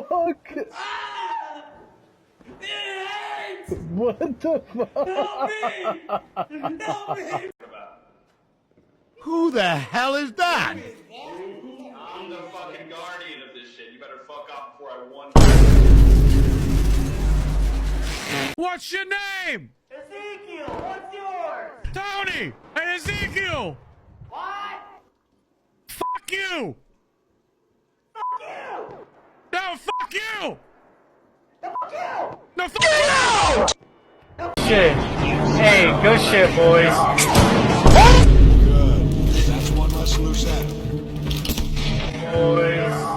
fuck? What the fuck? Help me! Help me! Who the hell is that? I'm the fucking guardian of this shit. You better fuck off before I won. What's your name? Ezekiel, what's yours? Tony! Hey, Ezekiel! What? Fuck you! Fuck you! No, fuck you! Fuck you! No, fuck you! Shit. Hey, good shit, boys. Good. That's one less loose end. Boys.